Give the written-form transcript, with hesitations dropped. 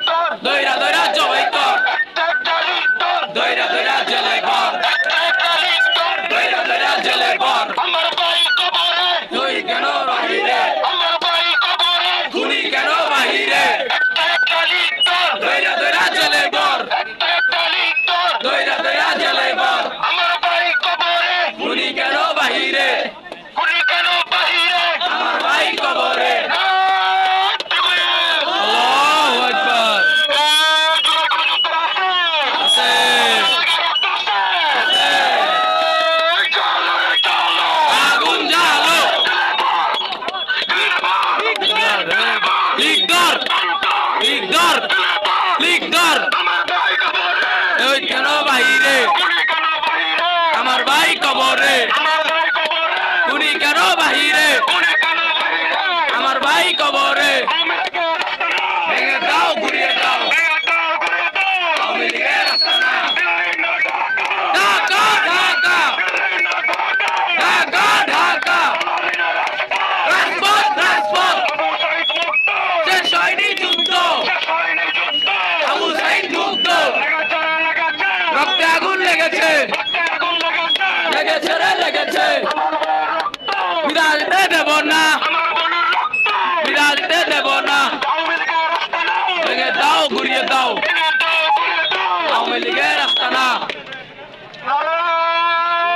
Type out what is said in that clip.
দইরা দইরা জবাই কর, দইরা দইরা জেলে ভর, দইরা দইরা জেলে ভর। আমার ভাই কবরে, তুই কেন বাহিরে, আমার ভাই কবরে, খুনি কেন বাহিরে, একটা লিখতর, দইরা দইরা জেলে ভর, একটা লিখতর, দইরা দইরা জেলে ভর। আমার ভাই কবরে, খুনি কেন বাহিরে, খুনি কেন বাহিরে? আমার ভাই কবরে। তাকবীর! আল্লাহু আকবার। আছে, আগুন জ্বালো, লিক ধর, লিক ধর, লিক ধর। তুই কেন বাহিরে, আমার ভাই কবরে, খুনি কেন বাহিরে, আমার ভাই কবরে। ভেঙে দাও, ঘুরিয়ে দাও, আওয়ামী লীগের আস্তানা। ঢাকা, ঢাকা, ঢাকা, ঢাকা, রাজপথ, রাজপথ, শেষ হয়নি যুদ্ধ, আবু সাইদ মুগ্ধ, রক্তে আগুন লেগেছে, লেগেছে রে লেগেছে, বিদায় দেব না,